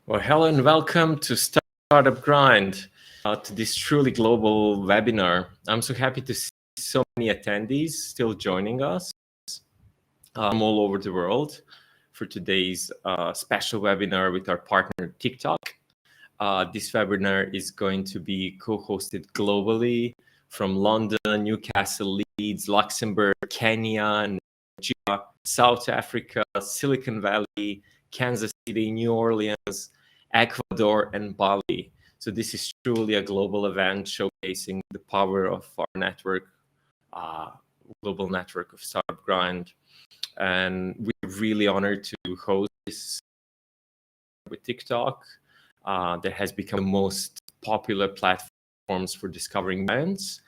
Well, hello and welcome to Startup Grind, to this truly global webinar. I'm so happy to see so many attendees still joining us from all over the world for today's special webinar with our partner TikTok. This webinar is going to be co-hosted globally from London, Newcastle, Leeds, Luxembourg, Kenya, Nigeria, South Africa, Silicon Valley, Kansas City, New Orleans, Ecuador, and Bali. So this is truly a global event showcasing the power of our network, global network of Startup Grind. And we're really honored to host this with TikTok. That has become the most popular platforms for discovering brands,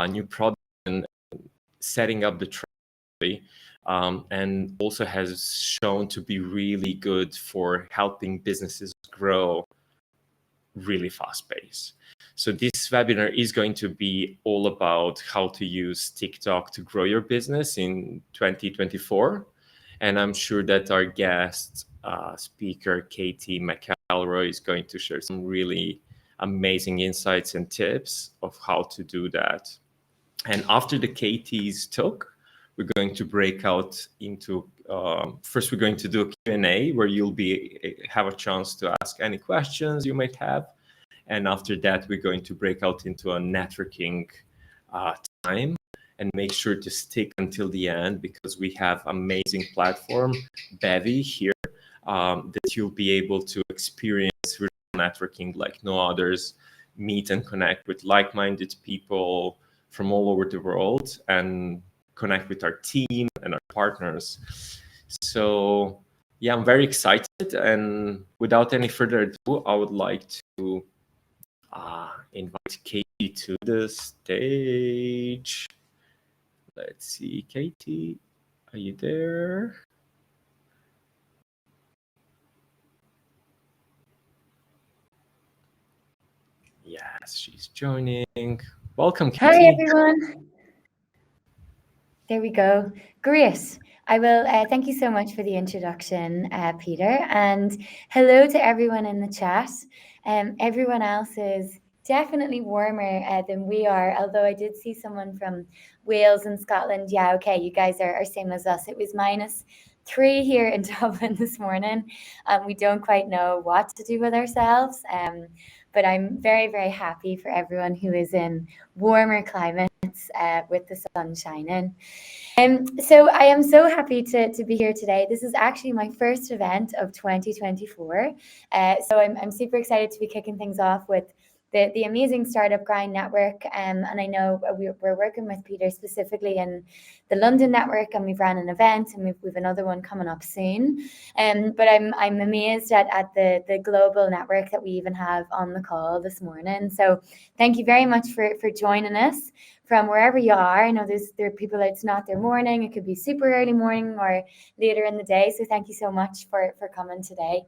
new products, and setting up the trend. And also has shown to be really good for helping businesses grow really fast pace. So this webinar is going to be all about how to use TikTok to grow your business in 2024. And I'm sure that our guest speaker, Katie McElroy, is going to share some really amazing insights and tips of how to do that. And after the Katie's talk, we're going to break out into, first we're going to do a Q&A where you'll have a chance to ask any questions you might have. And after that, we're going to break out into a networking time, and make sure to stick until the end because we have amazing platform, Bevy, here, that you'll be able to experience virtual networking like no others, meet and connect with like-minded people from all over the world, and connect with our team and our partners. So yeah, I'm very excited. And without any further ado, I would like to invite Katie to the stage. Let's see, Katie, are you there? Yes, she's joining. Welcome, Katie. Hi, everyone. There we go. Great. I will thank you so much for the introduction, Peter, and hello to everyone in the chat. Everyone else is definitely warmer than we are, although I did see someone from Wales and Scotland. Yeah, okay, you guys are same as us. It was -3 here in Dublin this morning. We don't quite know what to do with ourselves, but I'm very, very happy for everyone who is in warmer climates with the sun shining. So I am so happy to be here today. This is actually my first event of 2024. So I'm super excited to be kicking things off with the amazing Startup Grind Network. And I know we're working with Peter specifically in the London network, and we've ran an event, and we've another one coming up soon. But I'm amazed at the global network that we even have on the call this morning. So thank you very much for joining us from wherever you are. I know there are people that it's not their morning. It could be super early morning or later in the day. So thank you so much for coming today.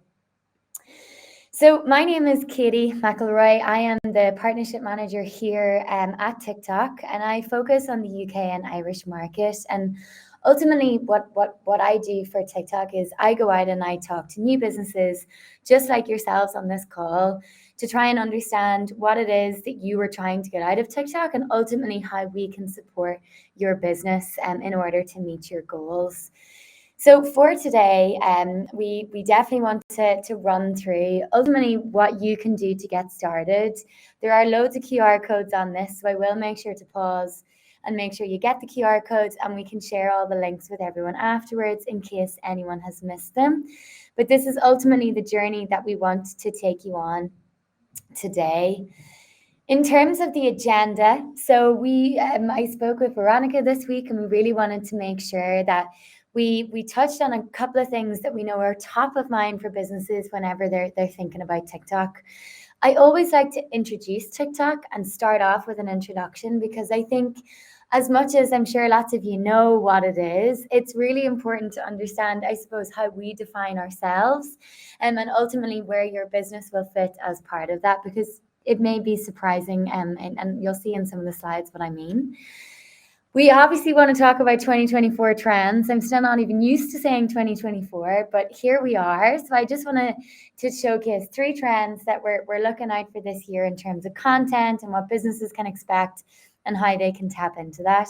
So my name is Katie McElroy. I am the partnership manager here at TikTok, and I focus on the UK and Irish market. And ultimately, what I do for TikTok is I go out and I talk to new businesses, just like yourselves on this call, to try and understand what it is that you are trying to get out of TikTok, and ultimately how we can support your business in order to meet your goals. So for today, we definitely want to run through ultimately what you can do to get started. There are loads of QR codes on this, so I will make sure to pause and make sure you get the QR codes, and we can share all the links with everyone afterwards in case anyone has missed them. But this is ultimately the journey that we want to take you on today. In terms of the agenda, so I spoke with Veronica this week, and we really wanted to make sure that we touched on a couple of things that we know are top of mind for businesses whenever they're thinking about TikTok. I always like to introduce TikTok and start off with an introduction, because I think as much as I'm sure lots of you know what it is, it's really important to understand, I suppose, how we define ourselves, and ultimately where your business will fit as part of that, because it may be surprising, and you'll see in some of the slides what I mean. We obviously want to talk about 2024 trends. I'm still not even used to saying 2024, but here we are. So I just want to showcase 3 trends that we're looking out for this year in terms of content and what businesses can expect and how they can tap into that.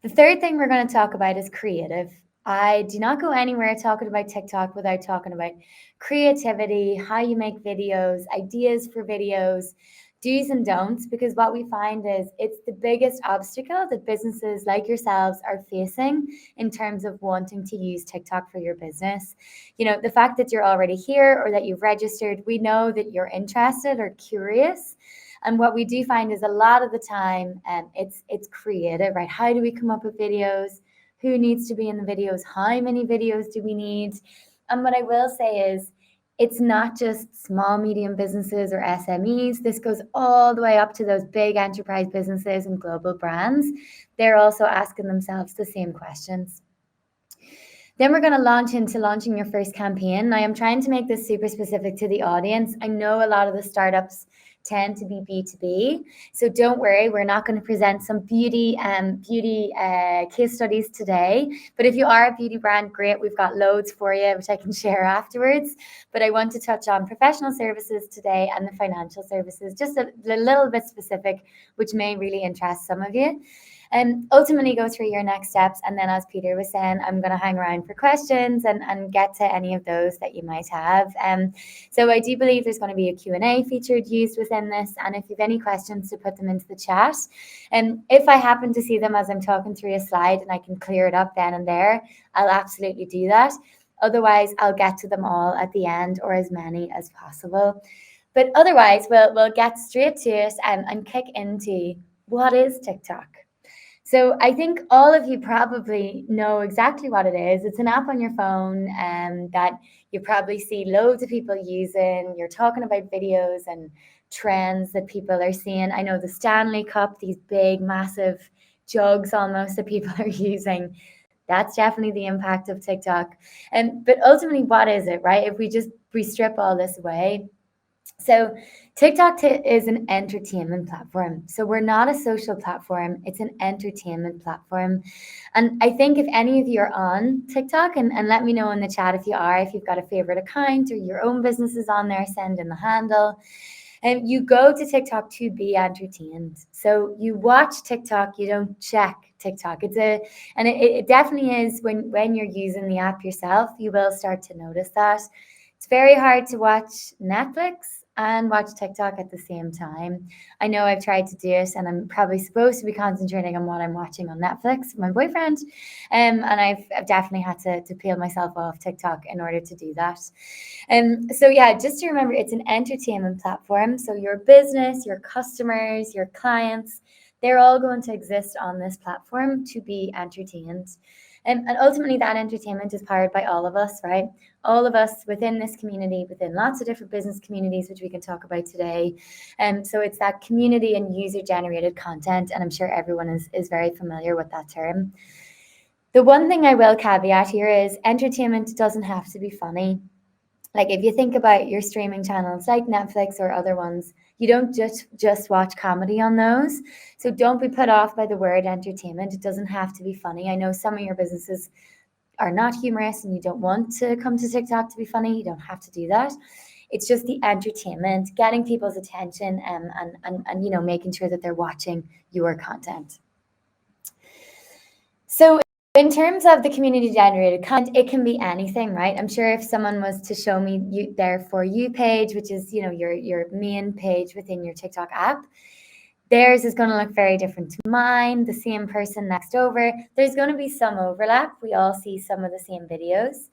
The third thing we're going to talk about is creative. I do not go anywhere talking about TikTok without talking about creativity, how you make videos, ideas for videos, do's and don'ts, because what we find is it's the biggest obstacle that businesses like yourselves are facing in terms of wanting to use TikTok for your business. You know, the fact that you're already here or that you've registered, we know that you're interested or curious. And what we do find is a lot of the time, it's creative, right? How do we come up with videos? Who needs to be in the videos? How many videos do we need? And what I will say is, it's not just small, medium businesses or SMEs. This goes all the way up to those big enterprise businesses and global brands. They're also asking themselves the same questions. Then we're going to launch into launching your first campaign. Now, I'm trying to make this super specific to the audience. I know a lot of the startups tend to be B2B. So don't worry, we're not going to present some beauty case studies today. But if you are a beauty brand, great, we've got loads for you, which I can share afterwards. But I want to touch on professional services today and the financial services, just a little bit specific, which may really interest some of you. And ultimately go through your next steps. And then, as Peter was saying, I'm going to hang around for questions and get to any of those that you might have. So I do believe there's going to be a Q&A featured used within this. And if you have any questions, to put them into the chat. And if I happen to see them as I'm talking through a slide and I can clear it up then and there, I'll absolutely do that. Otherwise, I'll get to them all at the end, or as many as possible. But otherwise, we'll get straight to it and kick into what is TikTok. So I think all of you probably know exactly what it is. It's an app on your phone that you probably see loads of people using. You're talking about videos and trends that people are seeing. I know the Stanley Cup, these big, massive jugs almost that people are using. That's definitely the impact of TikTok. But ultimately, what is it, right? If we strip all this away. So TikTok is an entertainment platform. So we're not a social platform. It's an entertainment platform. And I think if any of you are on TikTok, and let me know in the chat if you are, if you've got a favorite account or your own business is on there, send in the handle. And you go to TikTok to be entertained. So you watch TikTok, you don't check TikTok. It definitely is when you're using the app yourself, you will start to notice that. It's very hard to watch Netflix and watch TikTok at the same time. I know I've tried to do it, and I'm probably supposed to be concentrating on what I'm watching on Netflix with my boyfriend. And I've definitely had to peel myself off TikTok in order to do that. So yeah, just to remember, it's an entertainment platform. So your business, your customers, your clients, they're all going to exist on this platform to be entertained. And ultimately, that entertainment is powered by all of us, right? All of us within this community, within lots of different business communities, which we can talk about today. So it's that community and user-generated content, and I'm sure everyone is very familiar with that term. The one thing I will caveat here is entertainment doesn't have to be funny. Like if you think about your streaming channels like Netflix or other ones, you don't just watch comedy on those. So don't be put off by the word entertainment. It doesn't have to be funny. I know some of your businesses are not humorous and you don't want to come to TikTok to be funny. You don't have to do that. It's just the entertainment, getting people's attention and you know, making sure that they're watching your content. So in terms of the community generated content, it can be anything, right? I'm sure if someone was to show me their For You page, which is, you know, your main page within your TikTok app, theirs is going to look very different to mine. The same person next over, there's going to be some overlap. We all see some of the same videos,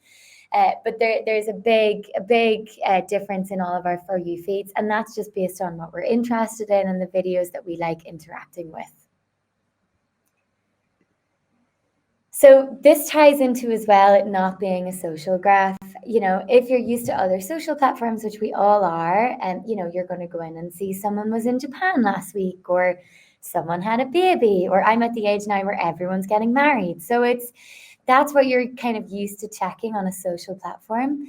but there's a big difference in all of our For You feeds, and that's just based on what we're interested in and the videos that we like interacting with. So this ties into as well it not being a social graph. You know, if you're used to other social platforms, which we all are, and you know, you're going to go in and see someone was in Japan last week, or someone had a baby, or I'm at the age now where everyone's getting married. So that's what you're kind of used to checking on a social platform.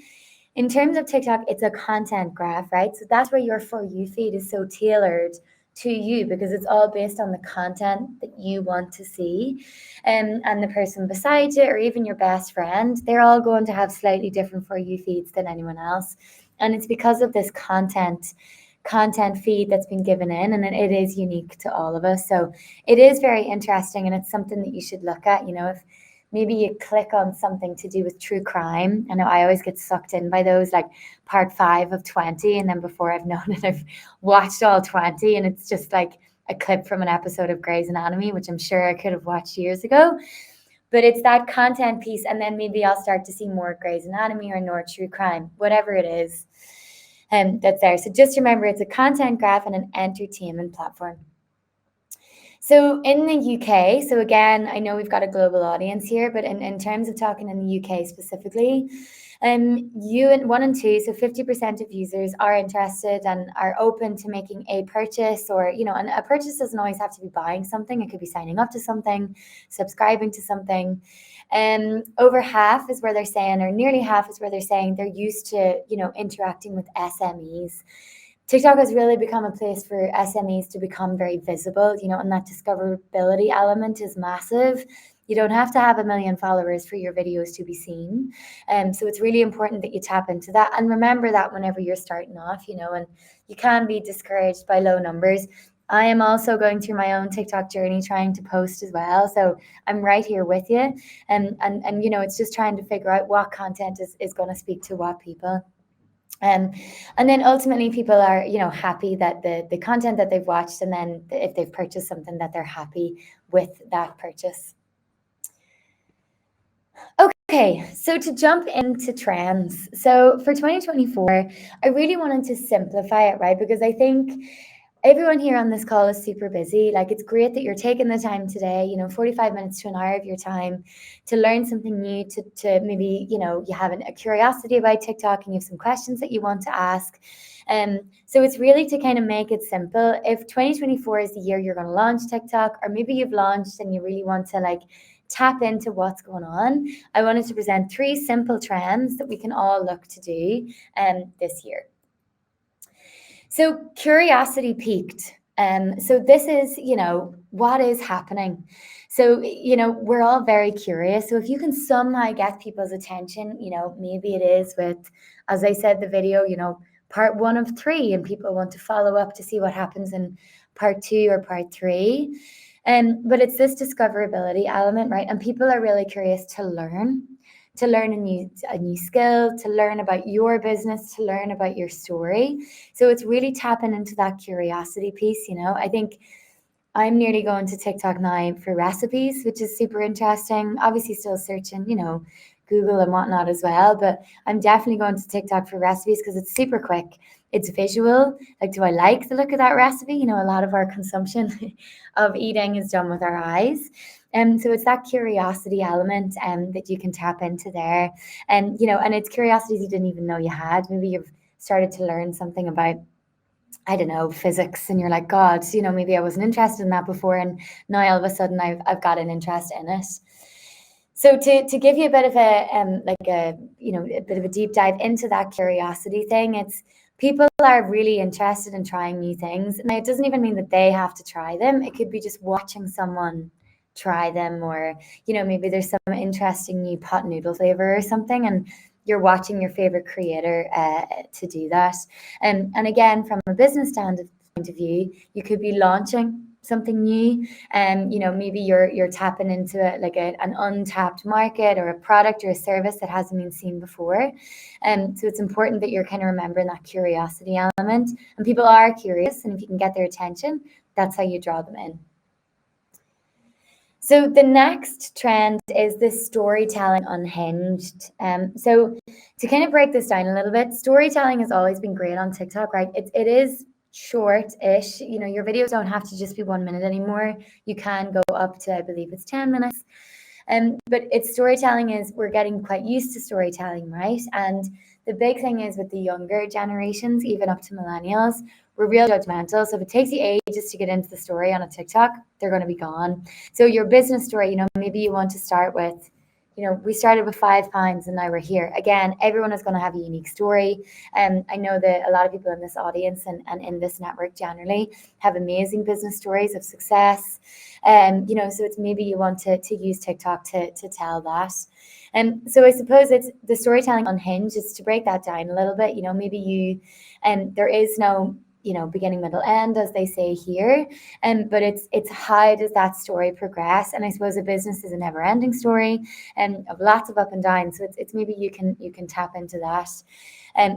In terms of TikTok, it's a content graph, right? So that's where your For You feed is so tailored to you, because it's all based on the content that you want to see. And the person beside you, or even your best friend, they're all going to have slightly different For You feeds than anyone else. And it's because of this content feed that's been given in, and it is unique to all of us. So it is very interesting, and it's something that you should look at. If maybe you click on something to do with true crime. I know I always get sucked in by those, like part 5 of 20, and then before I've known it, I've watched all 20, and it's just like a clip from an episode of Grey's Anatomy, which I'm sure I could have watched years ago. But it's that content piece, and then maybe I'll start to see more Grey's Anatomy or more true crime, whatever it is, that's there. So just remember, it's a content graph and an entertainment platform. So in the UK, so again, I know we've got a global audience here, but in terms of talking in the UK specifically, you and 1 and 2, so 50% of users are interested and are open to making a purchase, or, and a purchase doesn't always have to be buying something. It could be signing up to something, subscribing to something. Over half is where they're saying, or nearly half is where they're saying they're used to, interacting with SMEs. TikTok has really become a place for SMEs to become very visible, and that discoverability element is massive. You don't have to have 1 million followers for your videos to be seen. So it's really important that you tap into that. And remember that whenever you're starting off, and you can be discouraged by low numbers. I am also going through my own TikTok journey, trying to post as well. So I'm right here with you. And it's just trying to figure out what content is going to speak to what people. And then ultimately people are, happy that the content that they've watched, and then if they've purchased something, that they're happy with that purchase. Okay, so to jump into trends. So for 2024, I really wanted to simplify it, right? Because I think everyone here on this call is super busy. Like, it's great that you're taking the time today, 45 minutes to an hour of your time to learn something new, to maybe, you have a curiosity about TikTok and you have some questions that you want to ask. So it's really to kind of make it simple. If 2024 is the year you're going to launch TikTok, or maybe you've launched and you really want to tap into what's going on, I wanted to present 3 simple trends that we can all look to do this year. So curiosity peaked. So this is, what is happening. So, we're all very curious. So if you can somehow get people's attention, maybe it is with, as I said, the video, part 1 of 3, and people want to follow up to see what happens in part 2 or part 3. But it's this discoverability element, right? And people are really curious to learn a new skill, to learn about your business, to learn about your story. So it's really tapping into that curiosity piece. I think I'm nearly going to TikTok now for recipes, which is super interesting. Obviously still searching, Google and whatnot as well, but I'm definitely going to TikTok for recipes because it's super quick. It's visual. Like, do I like the look of that recipe? A lot of our consumption of eating is done with our eyes. So it's that curiosity element that you can tap into there. And, and it's curiosities you didn't even know you had. Maybe you've started to learn something about, I don't know, physics, and you're like, God, maybe I wasn't interested in that before, and now all of a sudden I've got an interest in it. So to give you a bit of a bit of a deep dive into that curiosity thing, it's people are really interested in trying new things. Now, it doesn't even mean that they have to try them. It could be just watching someone try them, or, maybe there's some interesting new pot noodle flavor or something, and you're watching your favorite creator to do that. And again, from a business point of view, you could be launching something new, and maybe you're tapping into an untapped market, or a product or a service that hasn't been seen before. So it's important that you're kind of remembering that curiosity element, and people are curious, and if you can get their attention, that's how you draw them in. So the next trend is this storytelling unhinged. So to kind of break this down a little bit, storytelling has always been great on TikTok, right? It is short-ish. Your videos don't have to just be 1 minute anymore. You can go up to, I believe it's 10 minutes. But it's storytelling we're getting quite used to storytelling, right? And the big thing is with the younger generations, even up to millennials, we're real judgmental. So if it takes you ages to get into the story on a TikTok, they're going to be gone. So your business story, maybe you want to start with, we started with £5 and now we're here. Again, everyone is going to have a unique story. I know that a lot of people in this audience and in this network generally have amazing business stories of success. So it's maybe you want to use TikTok to tell that. So I suppose it's the storytelling on Hinge is to break that down a little bit. Maybe there is no beginning, middle, end, as they say here. But it's how does that story progress? And I suppose a business is a never-ending story of lots of up and down. So it's maybe you can tap into that.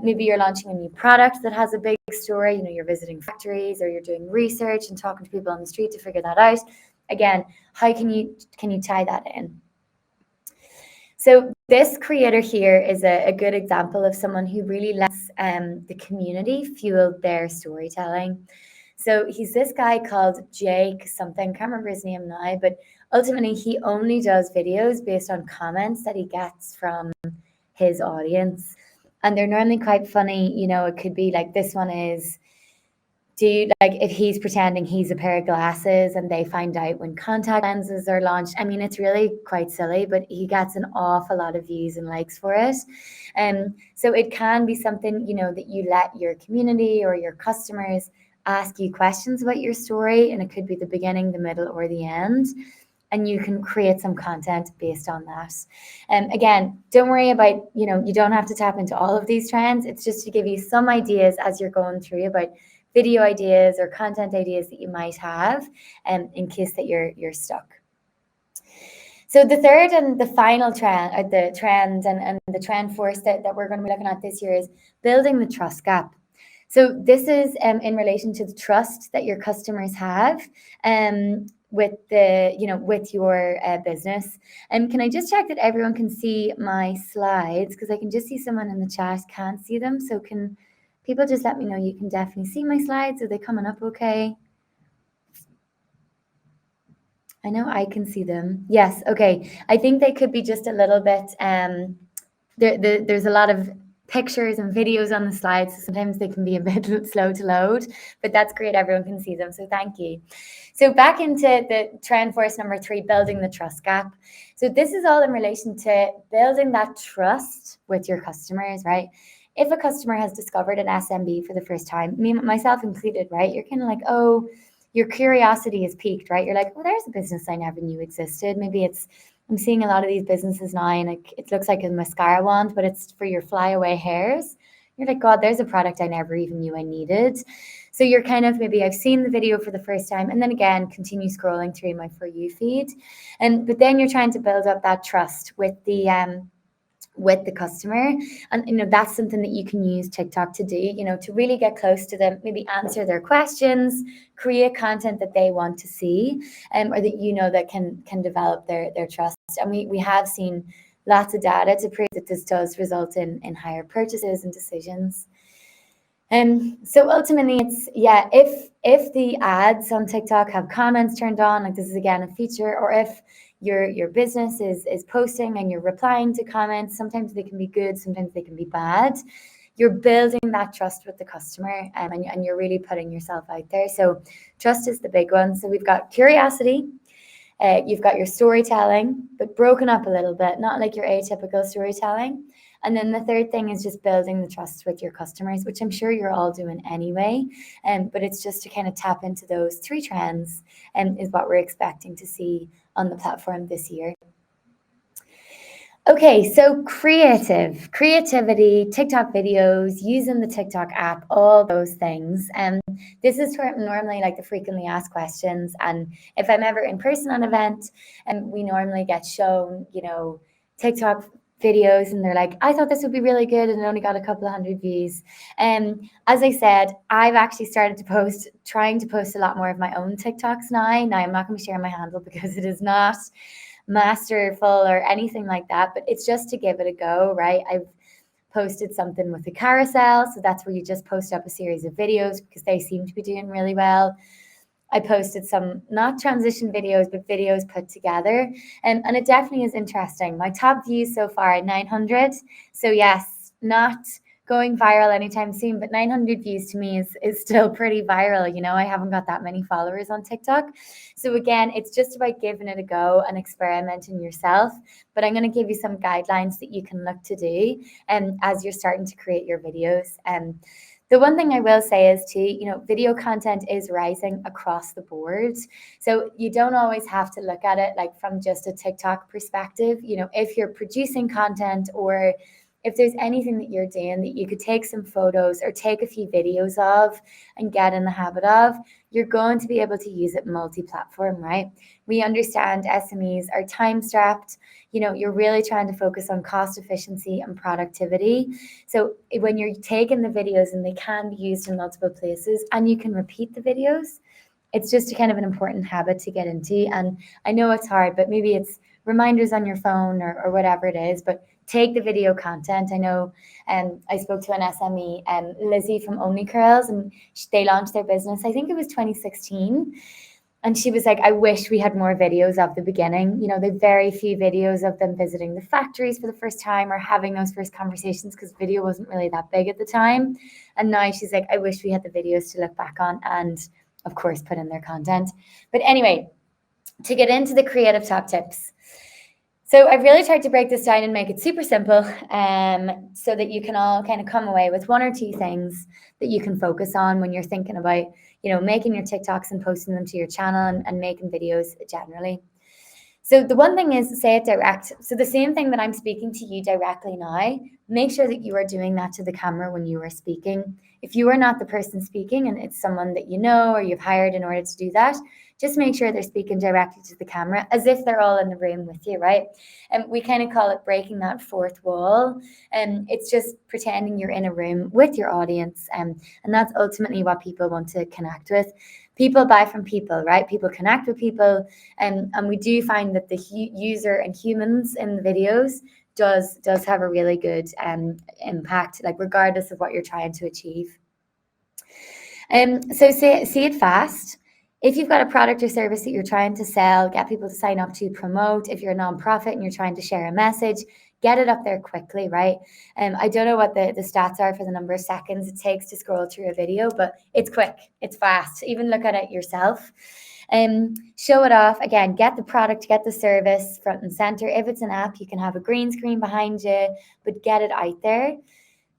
Maybe you're launching a new product that has a big story. You're visiting factories or you're doing research and talking to people on the street to figure that out. Again, how can you tie that in? So this creator here is a good example of someone who really lets the community fuel their storytelling. So he's this guy called Jake something, can't remember his name now, but ultimately he only does videos based on comments that he gets from his audience. And they're normally quite funny. It could be like this one is, if he's pretending he's a pair of glasses and they find out when contact lenses are launched. I mean, it's really quite silly, but he gets an awful lot of views and likes for it. So it can be something, that you let your community or your customers ask you questions about your story, and it could be the beginning, the middle, or the end. And you can create some content based on that. Again, don't worry about, you don't have to tap into all of these trends. It's just to give you some ideas as you're going through about video ideas or content ideas that you might have, in case that you're stuck. So the third and the final trend, the trend and the trend force that we're going to be looking at this year is building the trust gap. So this is in relation to the trust that your customers have with with your business. And can I just check that everyone can see my slides? Because I can just see someone in the chat can't see them. So can people just let me know you can definitely see my slides? Are they coming up okay? I know I can see them. Yes, okay. I think they could be just a little bit, there's a lot of pictures and videos on the slides, so sometimes they can be a bit slow to load, but that's great. Everyone can see them, so thank you. So back into the trend force number 3, building the trust gap. So this is all in relation to building that trust with your customers, right? If a customer has discovered an SMB for the first time, me myself included, right? You're kind of like, oh, your curiosity is piqued, right? You're like, oh, there's a business I never knew existed. Maybe I'm seeing a lot of these businesses now, and it looks like a mascara wand, but it's for your flyaway hairs. You're like, God, there's a product I never even knew I needed. So you're kind of, maybe I've seen the video for the first time, and then again, continue scrolling through my For You feed. But then you're trying to build up that trust with the customer. And that's something that you can use TikTok to do, to really get close to them, maybe answer their questions, create content that they want to see, or that that can develop their trust. And we have seen lots of data to prove that this does result in higher purchases and decisions. So ultimately it's, if the ads on TikTok have comments turned on, like this is again a feature, or if your business is posting and you're replying to comments, sometimes they can be good, sometimes they can be bad. You're building that trust with the customer, and you're really putting yourself out there. So trust is the big one. So we've got curiosity, you've got your storytelling, but broken up a little bit, not like your atypical storytelling. And then the third thing is just building the trust with your customers, which I'm sure you're all doing anyway. But it's just to kind of tap into those 3 trends, is what we're expecting to see on the platform this year. Okay, so creativity, TikTok videos, using the TikTok app, all those things. This is normally like the frequently asked questions. And if I'm ever in person on an event, we normally get shown, TikTok videos, and they're like, I thought this would be really good, and it only got a couple of hundred views. As I said, I've actually started trying to post a lot more of my own TikToks now. Now, I'm not going to be sharing my handle because it is not masterful or anything like that, but it's just to give it a go, right? I've posted something with a carousel, so that's where you just post up a series of videos because they seem to be doing really well. I posted some not transition videos, but videos put together, and it definitely is interesting. My top views so far are 900, so yes, not going viral anytime soon, but 900 views to me is still pretty viral. You know, I haven't got that many followers on TikTok. So again, it's just about giving it a go and experimenting yourself. But I'm going to give you some guidelines that you can look to do as you're starting to create your videos. The one thing I will say is too, you know, video content is rising across the board. So you don't always have to look at it like from just a TikTok perspective. You know, if you're producing content or if there's anything that you're doing that you could take some photos or take a few videos of and get in the habit of, you're going to be able to use it multi-platform, right? We understand SMEs are time strapped. You know, you're really trying to focus on cost efficiency and productivity. So when you're taking the videos and they can be used in multiple places and you can repeat the videos, it's just a kind of an important habit to get into. And I know it's hard, but maybe it's reminders on your phone or whatever it is, but take the video content. I know I spoke to an SME, Lizzie from Only Curls, and they launched their business, I think it was 2016. And she was like, I wish we had more videos of the beginning. You know, the very few videos of them visiting the factories for the first time or having those first conversations, because video wasn't really that big at the time. And now she's like, I wish we had the videos to look back on and, of course, put in their content. But anyway, to get into the creative top tips. So I've really tried to break this down and make it super simple so that you can all kind of come away with one or two things that you can focus on when you're thinking about, you know, making your TikToks and posting them to your channel and making videos generally. So the one thing is say it direct. So the same thing that I'm speaking to you directly now, make sure that you are doing that to the camera when you are speaking. If you are not the person speaking and it's someone that you know or you've hired in order to do that, just make sure they're speaking directly to the camera as if they're all in the room with you, right? And we kind of call it breaking that fourth wall. And it's just pretending you're in a room with your audience. And that's ultimately what people want to connect with. People buy from people, right? People connect with people. And we do find that the user and humans in the videos does have a really good impact, like regardless of what you're trying to achieve. So say it fast. If you've got a product or service that you're trying to sell, get people to sign up to, promote. If you're a nonprofit and you're trying to share a message, get it up there quickly, right? I don't know what the stats are for the number of seconds it takes to scroll through a video, but it's quick, it's fast. Even look at it yourself. Show it off. Again, get the product, get the service front and center. If it's an app, you can have a green screen behind you, but get it out there.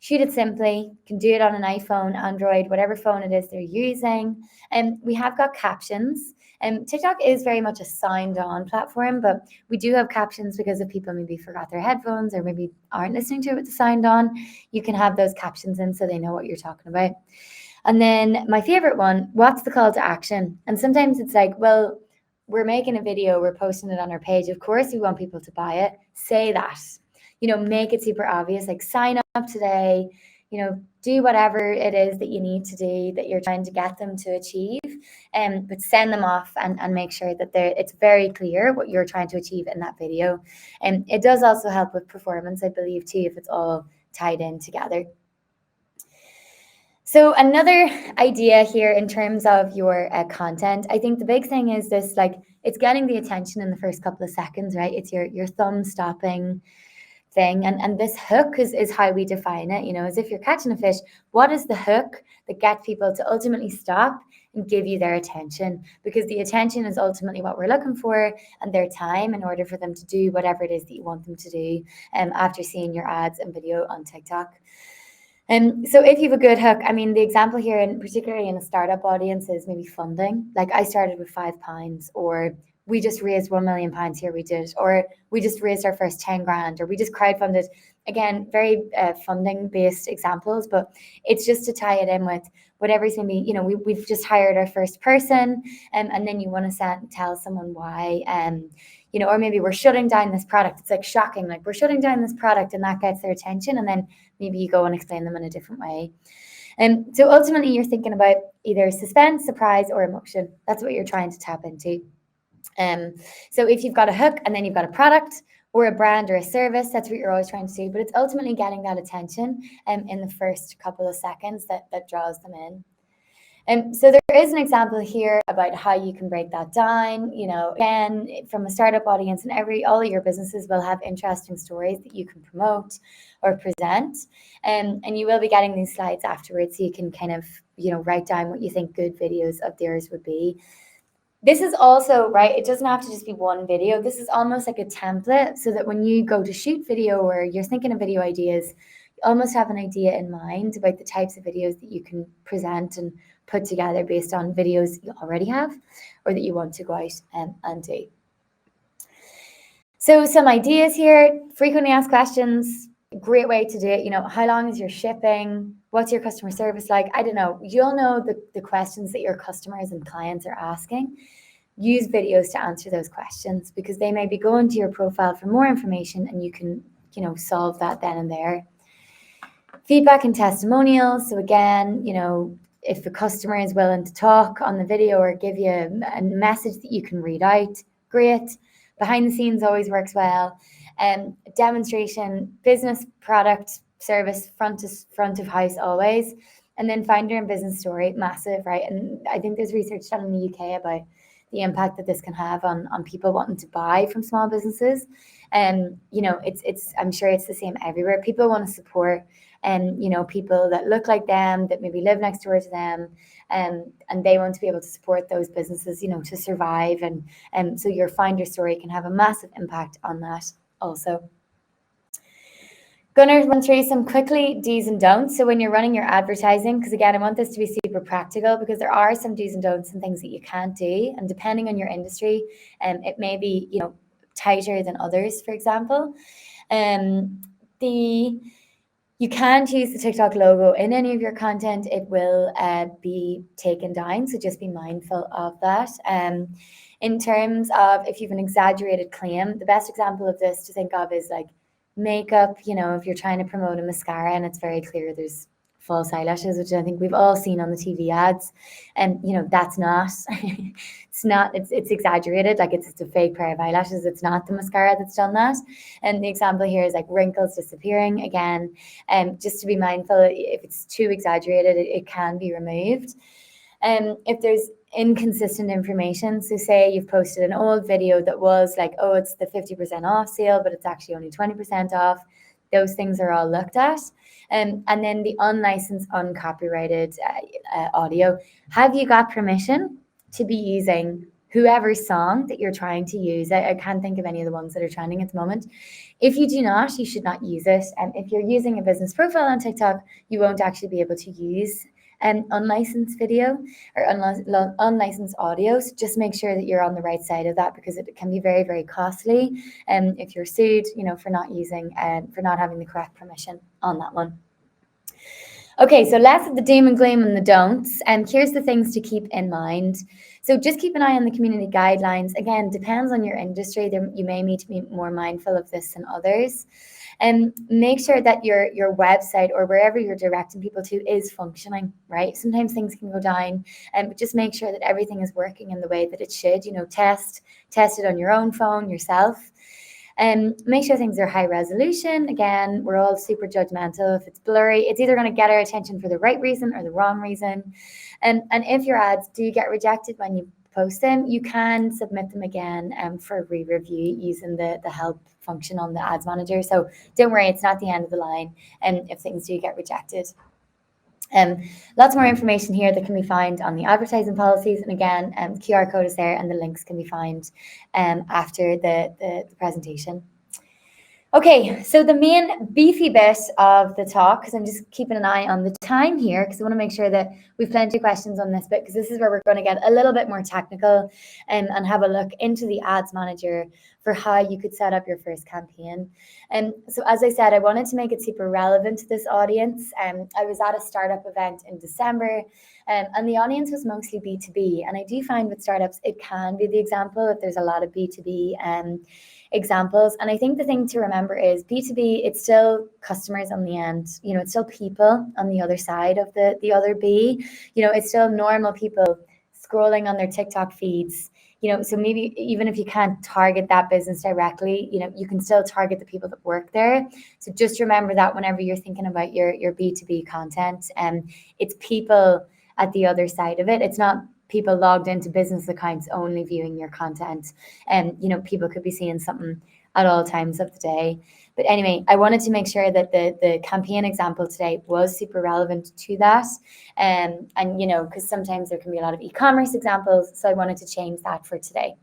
Shoot it simply. You can do it on an iPhone, Android, whatever phone it is they're using. And we have got captions. TikTok is very much a sound-on platform, but we do have captions because if people maybe forgot their headphones or maybe aren't listening to it with the sound on, you can have those captions in so they know what you're talking about. And then my favorite one, what's the call to action? And sometimes it's like, well, we're making a video, we're posting it on our page. Of course, we want people to buy it. Say that. You know, make it super obvious, like sign up today, you know, do whatever it is that you need to do that you're trying to get them to achieve, but send them off and make sure that it's very clear what you're trying to achieve in that video. And it does also help with performance, I believe, too, if it's all tied in together. So another idea here in terms of your content, I think the big thing is this, like, it's getting the attention in the first couple of seconds, right? It's your thumb stopping thing. And this hook is how we define it, you know, as if you're catching a fish. What is the hook that gets people to ultimately stop and give you their attention? Because the attention is ultimately what we're looking for, and their time in order for them to do whatever it is that you want them to do after seeing your ads and video on TikTok. So if you have a good hook, I mean, the example here, and particularly in a startup audience, is maybe funding. Like I started with £5, or we just raised £1 million here, we did, or we just raised our first 10 grand, or we just crowdfunded. Again, very funding based examples, but it's just to tie it in with whatever's going to be, you know, we've just hired our first person, and then you want to tell someone why, you know, or maybe we're shutting down this product. It's like shocking, like we're shutting down this product, and that gets their attention, and then maybe you go and explain them in a different way. So ultimately you're thinking about either suspense, surprise, or emotion. That's what you're trying to tap into. So if you've got a hook and then you've got a product or a brand or a service, that's what you're always trying to do. But it's ultimately getting that attention in the first couple of seconds that draws them in. And so there is an example here about how you can break that down. You know, again, from a startup audience, and all of your businesses will have interesting stories that you can promote or present. And you will be getting these slides afterwards, so you can kind of, you know, write down what you think good videos of theirs would be. This is also, right, it doesn't have to just be one video. This is almost like a template, so that when you go to shoot video or you're thinking of video ideas, you almost have an idea in mind about the types of videos that you can present and put together based on videos you already have or that you want to go out and do. So some ideas here: frequently asked questions, great way to do it. You know, how long is your shipping? What's your customer service like? I don't know. You'll know the questions that your customers and clients are asking. Use videos to answer those questions, because they may be going to your profile for more information, and you can, you know, solve that then and there. Feedback and testimonials. So again, you know, if the customer is willing to talk on the video or give you a message that you can read out, great. Behind the scenes always works well. Demonstration, business, product, service, front of house always. And then founder and business story, massive, right? And I think there's research done in the UK about the impact that this can have on people wanting to buy from small businesses. And you know, it's I'm sure it's the same everywhere. People want to support you know, people that look like them, that maybe live next door to them, and they want to be able to support those businesses, you know, to survive. And so your founder story can have a massive impact on that also. Gonna run through some quickly do's and don'ts. So when you're running your advertising, because again, I want this to be super practical, because there are some do's and don'ts and things that you can't do, and depending on your industry, it may be, you know, tighter than others. For example, you can't use the TikTok logo in any of your content. It will be taken down, so just be mindful of that. In terms of if you've an exaggerated claim, the best example of this to think of is like makeup. You know, if you're trying to promote a mascara and it's very clear there's false eyelashes, which I think we've all seen on the TV ads, and you know, that's not it's exaggerated, like it's just a fake pair of eyelashes. It's not the mascara that's done that. And the example here is like wrinkles disappearing again, and just to be mindful, if it's too exaggerated, it can be removed. If there's inconsistent information, so say you've posted an old video that was like, oh, it's the 50% off sale, but it's actually only 20% off, those things are all looked at. And then the unlicensed, uncopyrighted audio. Have you got permission to be using whoever's song that you're trying to use? I can't think of any of the ones that are trending at the moment. If you do not, you should not use it. And if you're using a business profile on TikTok, you won't actually be able to use unlicensed video or unlicensed audio. So just make sure that you're on the right side of that, because it can be very, very costly. And if you're sued, you know, for not using for not having the correct permission on that one. Okay, so less of the doom and gloom and the don'ts. And here's the things to keep in mind. So just keep an eye on the community guidelines. Again, depends on your industry. You may need to be more mindful of this than others. And make sure that your website or wherever you're directing people to is functioning, right? Sometimes things can go down, but just make sure that everything is working in the way that it should. You know, test it on your own phone yourself. And make sure things are high resolution. Again, we're all super judgmental. If it's blurry, it's either going to get our attention for the right reason or the wrong reason. And if your ads do get rejected when you post them, you can submit them again for re-review using the help function on the ads manager. So don't worry, it's not the end of the line if things do get rejected. Lots more information here that can be found on the advertising policies, and again, QR code is there and the links can be found after the presentation. Okay, so the main beefy bit of the talk, because I'm just keeping an eye on the time here, because I want to make sure that we've plenty of questions on this bit, because this is where we're going to get a little bit more technical and have a look into the ads manager for how you could set up your first campaign. And so as I said, I wanted to make it super relevant to this audience. I was at a startup event in December, and the audience was mostly B2B. And I do find with startups, it can be the example if there's a lot of B2B examples. And I think the thing to remember is B2B, it's still customers on the end. You know, it's still people on the other side of the other B. You know, it's still normal people scrolling on their TikTok feeds. You know, so maybe even if you can't target that business directly, you know, you can still target the people that work there. So just remember that whenever you're thinking about your B2B content, it's people at the other side of it. It's not people logged into business accounts only viewing your content. And, people could be seeing something at all times of the day. But anyway, I wanted to make sure that the campaign example today was super relevant to that. And because sometimes there can be a lot of e-commerce examples. So I wanted to change that for today.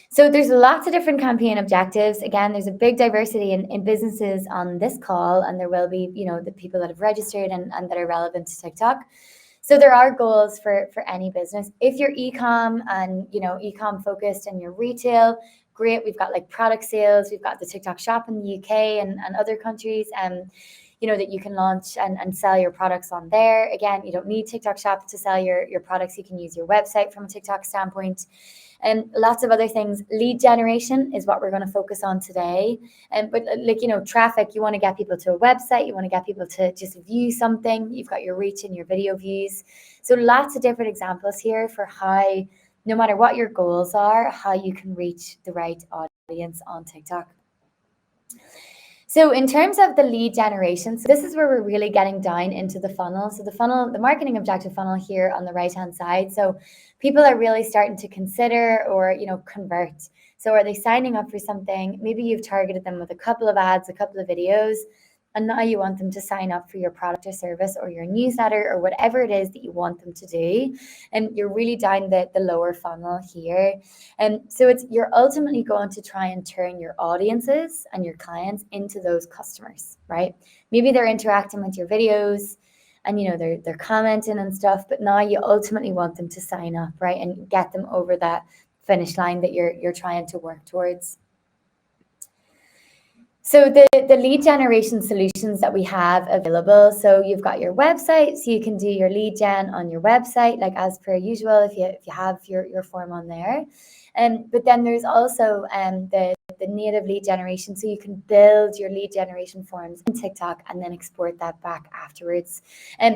So there's lots of different campaign objectives. Again, there's a big diversity in businesses on this call, and there will be, the people that have registered and that are relevant to TikTok. So there are goals for any business. If you're e-com and, e-com focused and you're retail, great. We've got like product sales. We've got the TikTok shop in the UK and other countries. That you can launch and sell your products on there. Again, you don't need TikTok shop to sell your products. You can use your website from a TikTok standpoint. And lots of other things. Lead generation is what we're going to focus on today. But traffic, you want to get people to a website. You want to get people to just view something. You've got your reach and your video views. So lots of different examples here for how, no matter what your goals are, how you can reach the right audience on TikTok. So in terms of the lead generation, so this is where we're really getting down into the funnel. So the marketing objective funnel here on the right-hand side. So people are really starting to consider or, convert. So are they signing up for something? Maybe you've targeted them with a couple of ads, a couple of videos, and now you want them to sign up for your product or service or your newsletter or whatever it is that you want them to do. And you're really down the lower funnel here. And so you're ultimately going to try and turn your audiences and your clients into those customers, right? Maybe they're interacting with your videos and, they're commenting and stuff, but now you ultimately want them to sign up, right? And get them over that finish line that you're trying to work towards. So the lead generation solutions that we have available, so you've got your website, so you can do your lead gen on your website, like as per usual, if you have your form on there. But then there's also the native lead generation, so you can build your lead generation forms in TikTok and then export that back afterwards.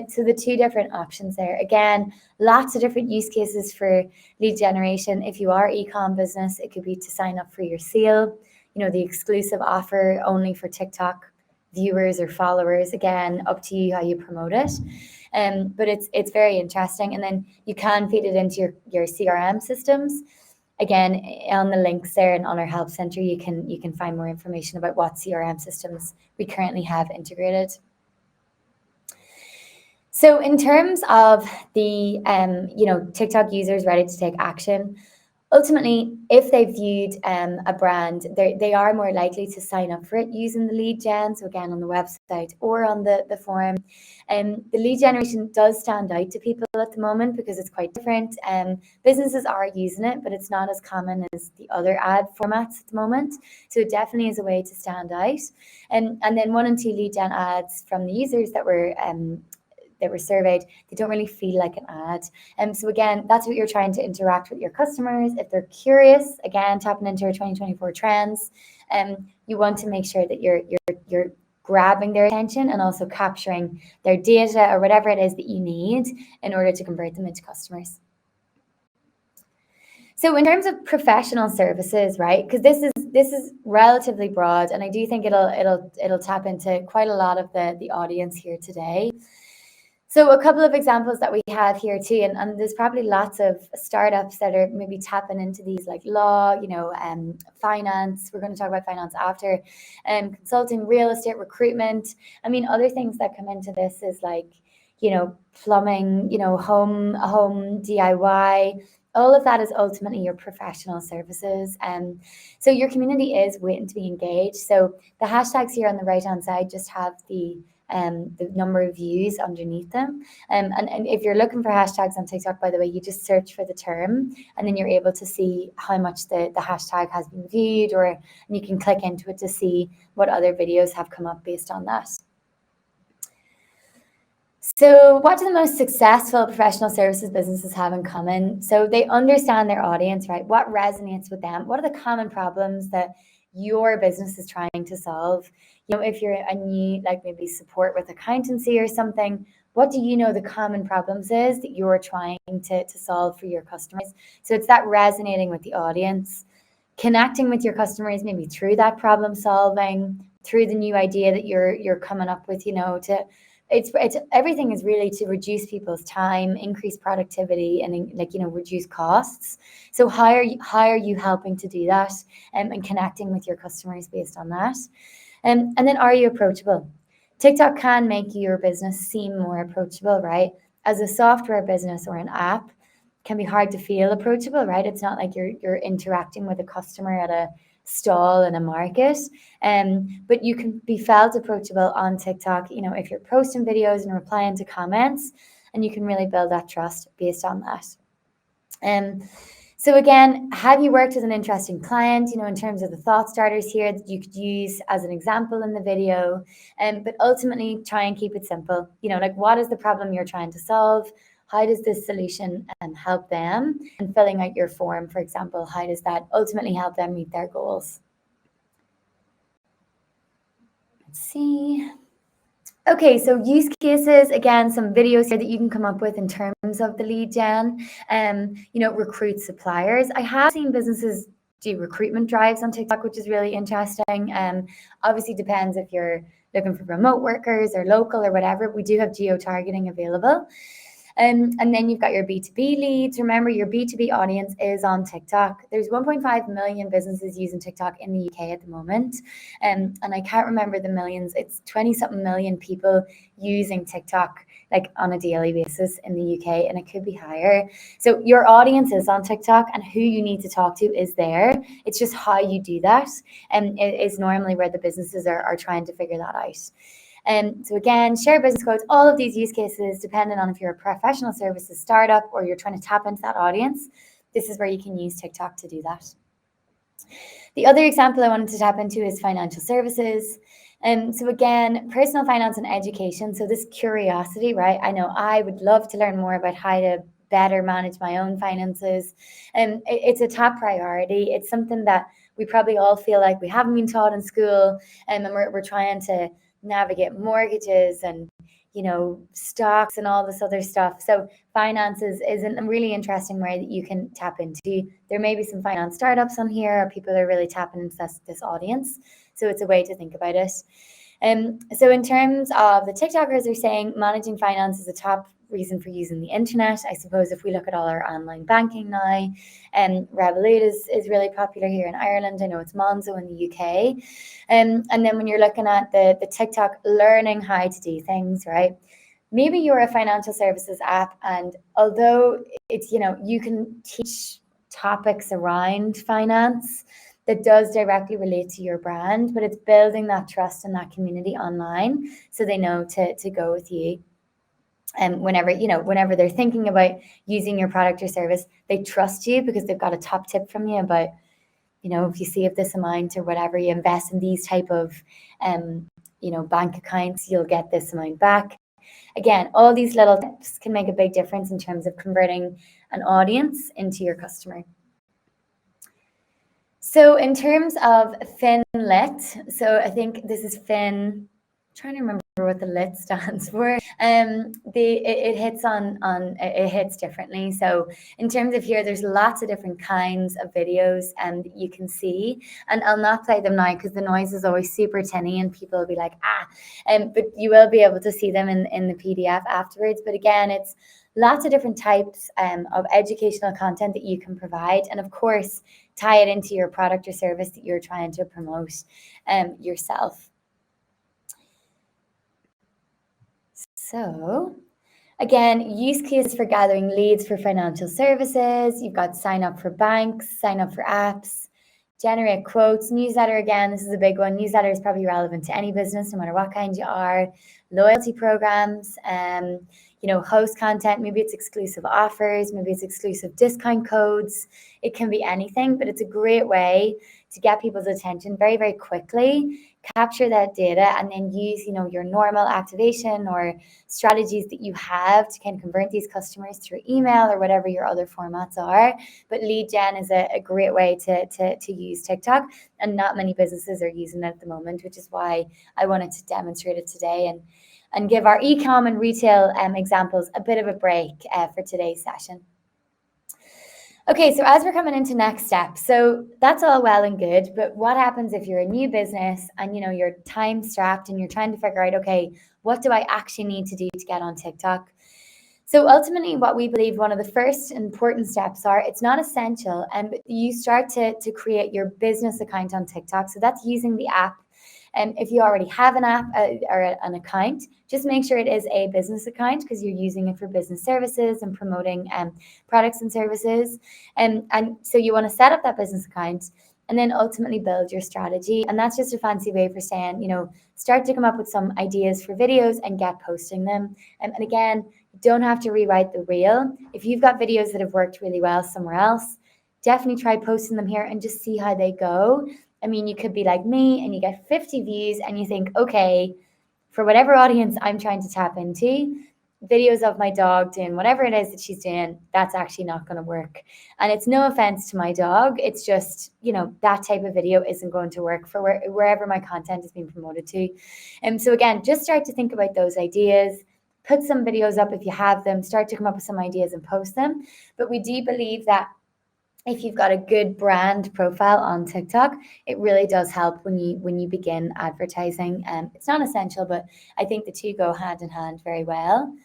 So the two different options there. Again, lots of different use cases for lead generation. If you are e-com business, it could be to sign up for your sale. The exclusive offer only for TikTok viewers or followers. Again, up to you how you promote it. But it's very interesting. And then you can feed it into your CRM systems. Again, on the links there and on our help center, you can find more information about what CRM systems we currently have integrated. So in terms of the TikTok users ready to take action, ultimately, if they viewed a brand, they are more likely to sign up for it using the lead gen. So again, on the website or on the form. The lead generation does stand out to people at the moment because it's quite different. Businesses are using it, but it's not as common as the other ad formats at the moment. So it definitely is a way to stand out. And then 1 and 2 lead gen ads from the users that were surveyed, they don't really feel like an ad. So again, that's what you're trying to interact with your customers. If they're curious, again, tapping into your 2024 trends, you want to make sure that you're grabbing their attention and also capturing their data or whatever it is that you need in order to convert them into customers. So in terms of professional services, right? Because this is relatively broad, and I do think it'll tap into quite a lot of the audience here today. So a couple of examples that we have here too, and there's probably lots of startups that are maybe tapping into these, like law, finance. We're going to talk about finance after, consulting, real estate, recruitment. I mean, other things that come into this is like, plumbing, home DIY. All of that is ultimately your professional services. So your community is waiting to be engaged. So the hashtags here on the right-hand side just have the number of views underneath them. And if you're looking for hashtags on TikTok, by the way, you just search for the term and then you're able to see how much the hashtag has been viewed, and you can click into it to see what other videos have come up based on that. So what do the most successful professional services businesses have in common? So they understand their audience, right? What resonates with them? What are the common problems that your business is trying to solve? If you're a new, like maybe support with accountancy or something, what do you know the common problems is that you're trying to solve for your customers? So it's that resonating with the audience, connecting with your customers, maybe through that problem solving, through the new idea that you're coming up with, to it's everything is really to reduce people's time, increase productivity, and reduce costs. So how are you helping to do that, and connecting with your customers based on that? And then, are you approachable? TikTok can make your business seem more approachable, right? As a software business or an app, can be hard to feel approachable, right? It's not like you're interacting with a customer at a stall in a market, but you can be felt approachable on TikTok, if you're posting videos and replying to comments, and you can really build that trust based on that. So again, have you worked with an interesting client, in terms of the thought starters here that you could use as an example in the video, but ultimately try and keep it simple. Like, what is the problem you're trying to solve? How does this solution help them? And filling out your form, for example, how does that ultimately help them meet their goals? Let's see. Okay, so use cases, again, some videos here that you can come up with in terms of the lead gen, recruit suppliers. I have seen businesses do recruitment drives on TikTok, which is really interesting. Obviously depends if you're looking for remote workers or local or whatever. We do have geo-targeting available. And then you've got your B2B leads. Remember, your B2B audience is on TikTok. There's 1.5 million businesses using TikTok in the UK at the moment. And I can't remember the millions. It's 20-something million people using TikTok like on a daily basis in the UK, and it could be higher. So your audience is on TikTok, and who you need to talk to is there. It's just how you do that, and it is normally where the businesses are trying to figure that out. So again, share business codes, all of these use cases, depending on if you're a professional services startup or you're trying to tap into that audience, this is where you can use TikTok to do that. The other example I wanted to tap into is financial services. So again, personal finance and education. So this curiosity, right? I know I would love to learn more about how to better manage my own finances. And it's a top priority. It's something that we probably all feel like we haven't been taught in school, and we're trying to navigate mortgages and stocks and all this other stuff. So finances is a really interesting way that you can tap into. There may be some finance startups on here, or people are really tapping into this audience. So it's a way to think about it. So in terms of the TikTokers are saying managing finance is a top reason for using the internet. I suppose if we look at all our online banking now, Revolut is really popular here in Ireland. I know it's Monzo in the UK. And then when you're looking at the TikTok learning how to do things, right? Maybe you're a financial services app, and although it's, you can teach topics around finance that does directly relate to your brand, but it's building that trust and that community online so they know to go with you. And whenever they're thinking about using your product or service, they trust you because they've got a top tip from you about, if you save this amount or whatever, you invest in these type of, bank accounts, you'll get this amount back. Again, all these little tips can make a big difference in terms of converting an audience into your customer. So in terms of FinLit, so I think this is Fin. I'm trying to remember what the lit stands for. It hits differently. So in terms of here, there's lots of different kinds of videos that you can see, and I'll not play them now because the noise is always super tinny and people will be like but you will be able to see them in the PDF afterwards. But again, it's lots of different types of educational content that you can provide, and of course tie it into your product or service that you're trying to promote yourself. So again, use cases for gathering leads for financial services. You've got sign up for banks, sign up for apps, generate quotes, newsletter. Again, this is a big one. Newsletter is probably relevant to any business, no matter what kind you are. Loyalty programs, host content. Maybe it's exclusive offers, maybe it's exclusive discount codes. It can be anything, but it's a great way to get people's attention very, very quickly, capture that data, and then use, your normal activation or strategies that you have to kind of convert these customers through email or whatever your other formats are. But lead gen is a great way to use TikTok, and not many businesses are using it at the moment, which is why I wanted to demonstrate it today and give our e-com and retail examples a bit of a break for today's session. Okay, so as we're coming into next steps, so that's all well and good, but what happens if you're a new business and you're time strapped and you're trying to figure out, okay, what do I actually need to do to get on TikTok? So ultimately, what we believe one of the first important steps are, it's not essential, and you start to create your business account on TikTok. So that's using the app. And if you already have an app or an account, just make sure it is a business account, because you're using it for business services and promoting products and services. And so you want to set up that business account and then ultimately build your strategy. And that's just a fancy way for saying, start to come up with some ideas for videos and get posting them. And again, you don't have to rewrite the reel. If you've got videos that have worked really well somewhere else, definitely try posting them here and just see how they go. I mean, you could be like me and you get 50 views and you think, okay, for whatever audience I'm trying to tap into, videos of my dog doing whatever it is that she's doing, that's actually not going to work. And it's no offense to my dog. It's just, that type of video isn't going to work for wherever my content is being promoted to. And so again, just start to think about those ideas. Put some videos up if you have them. Start to come up with some ideas and post them. But we do believe that if you've got a good brand profile on TikTok, it really does help when you begin advertising. It's not essential, but I think the two go hand in hand very well.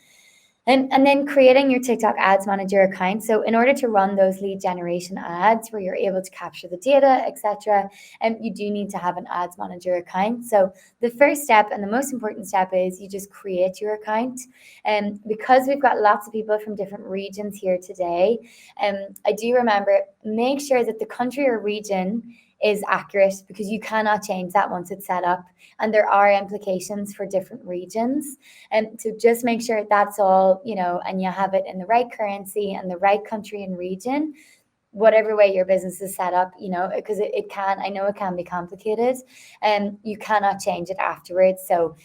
And then creating your TikTok Ads Manager account. So in order to run those lead generation ads where you're able to capture the data, etc., you do need to have an Ads Manager account. So the first step and the most important step is you just create your account. And because we've got lots of people from different regions here today, I do remember, make sure that the country or region is accurate, because you cannot change that once it's set up, and there are implications for different regions. And so just make sure that's all, and you have it in the right currency and the right country and region, whatever way your business is set up, because I know it can be complicated, and you cannot change it afterwards. So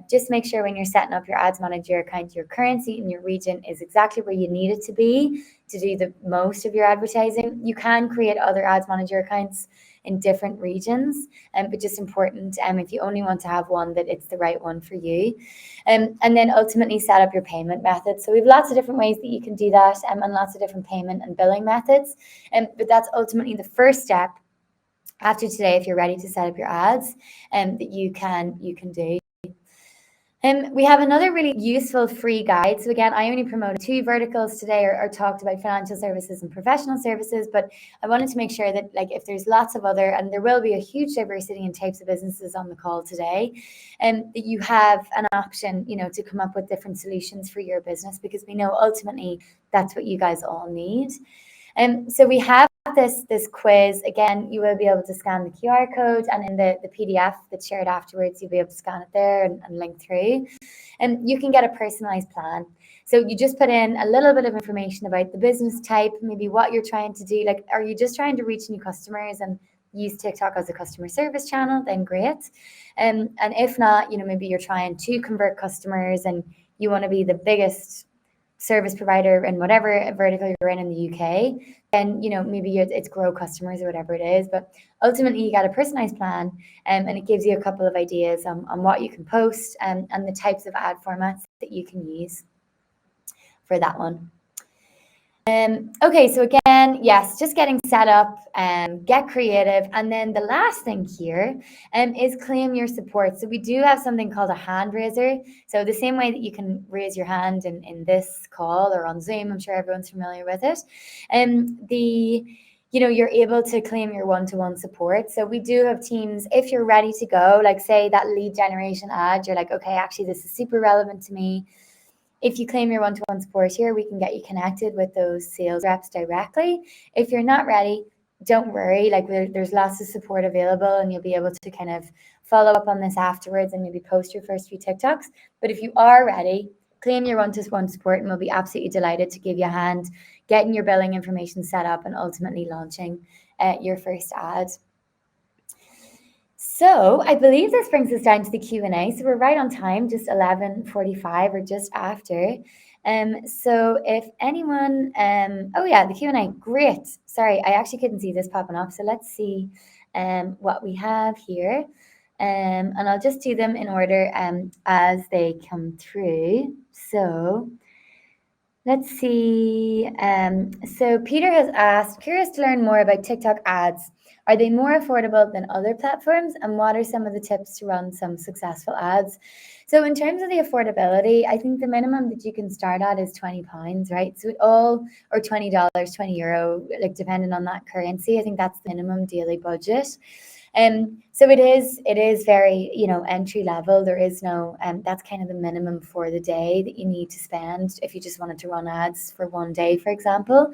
just make sure when you're setting up your Ads Manager account, your currency and your region is exactly where you need it to be to do the most of your advertising. You can create other Ads Manager accounts in different regions, but just important, if you only want to have one, that it's the right one for you. And then ultimately set up your payment methods. So we have lots of different ways that you can do that, and lots of different payment and billing methods. But that's ultimately the first step after today, if you're ready to set up your ads, that you can do. We have another really useful free guide. So again, I only promoted 2 verticals today, or talked about financial services and professional services, but I wanted to make sure that, like, if there's lots of other, and there will be a huge diversity in types of businesses on the call today, that you have an option, to come up with different solutions for your business, because we know ultimately that's what you guys all need. So we have this quiz. Again, you will be able to scan the QR code, and in the PDF that's shared afterwards, you'll be able to scan it there and link through. And you can get a personalized plan. So you just put in a little bit of information about the business type, maybe what you're trying to do. Like, are you just trying to reach new customers and use TikTok as a customer service channel? Then great. And if not, maybe you're trying to convert customers and you want to be the biggest service provider in whatever vertical you're in the UK, then maybe it's grow customers or whatever it is. But ultimately, you got a personalized plan, and it gives you a couple of ideas on what you can post, and the types of ad formats that you can use for that one. Okay, so again, yes, just getting set up, get creative. And then the last thing here is claim your support. So we do have something called a hand raiser. So the same way that you can raise your hand in this call or on Zoom, I'm sure everyone's familiar with it. You're able to claim your one-to-one support. So we do have teams, if you're ready to go, like say that lead generation ad, you're like, okay, actually this is super relevant to me. If you claim your one-to-one support here, we can get you connected with those sales reps directly. If you're not ready, don't worry. Like, there's lots of support available, and you'll be able to kind of follow up on this afterwards and maybe post your first few TikToks. But if you are ready, claim your one-to-one support, and we'll be absolutely delighted to give you a hand getting your billing information set up and ultimately launching your first ad. So I believe this brings us down to the Q&A. So we're right on time, just 11:45 or just after. So if anyone, oh yeah, the Q&A, great. Sorry, I actually couldn't see this popping up. So let's see what we have here. And I'll just do them in order as they come through. So let's see. So Peter has asked, curious to learn more about TikTok ads. Are they more affordable than other platforms? And what are some of the tips to run some successful ads? So in terms of the affordability, I think the minimum that you can start at is £20, right? So or $20, €20, like depending on that currency. I think that's the minimum daily budget. So it is very, entry level. There is no, that's kind of the minimum for the day that you need to spend if you just wanted to run ads for one day, for example.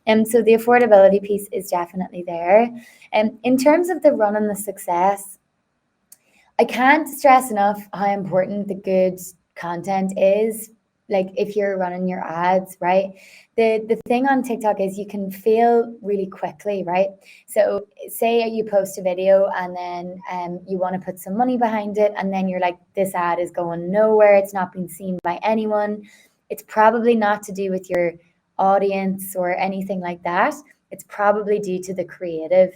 So the affordability piece is definitely there. In terms of the run and the success, I can't stress enough how important the good content is. Like if you're running your ads, right? The thing on TikTok is you can fail really quickly, right? So say you post a video and then you want to put some money behind it, and then you're like, this ad is going nowhere. It's not being seen by anyone. It's probably not to do with your audience or anything like that. It's probably due to the creative.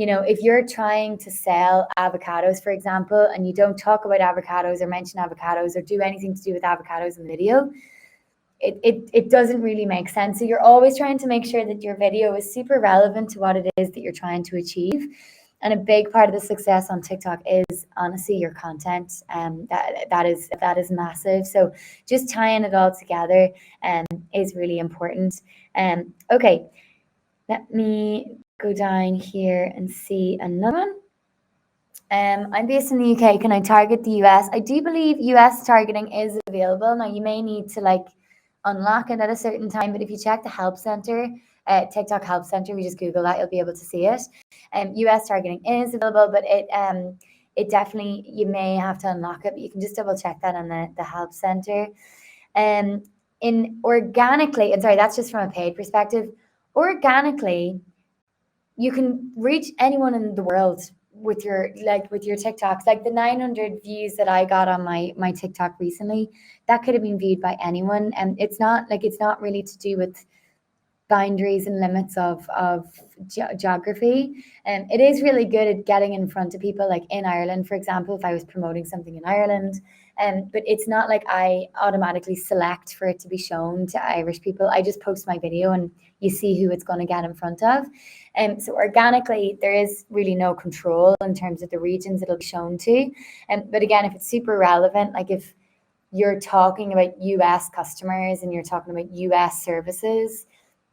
If you're trying to sell avocados, for example, and you don't talk about avocados or mention avocados or do anything to do with avocados in the video, it doesn't really make sense. So you're always trying to make sure that your video is super relevant to what it is that you're trying to achieve. And a big part of the success on TikTok is honestly your content. That is massive. So just tying it all together is really important. Okay, let me go down here and see another one. I'm based in the UK. Can I target the US? I do believe US targeting is available. Now you may need to unlock it at a certain time, but if you check the help center, TikTok help center, we just Google that, you'll be able to see it. US targeting is available, but it definitely, you may have to unlock it, but you can just double check that on the help center. In organically, and sorry, that's just from a paid perspective. Organically, you can reach anyone in the world with your TikToks. Like the 900 views that I got on my TikTok recently, that could have been viewed by anyone. And it's not really to do with boundaries and limits of geography. And it is really good at getting in front of people, like in Ireland, for example, if I was promoting something in Ireland. But it's not like I automatically select for it to be shown to Irish people. I just post my video and you see who it's going to get in front of. So organically, there is really no control in terms of the regions it'll be shown to. But again, if it's super relevant, like if you're talking about US customers and you're talking about US services,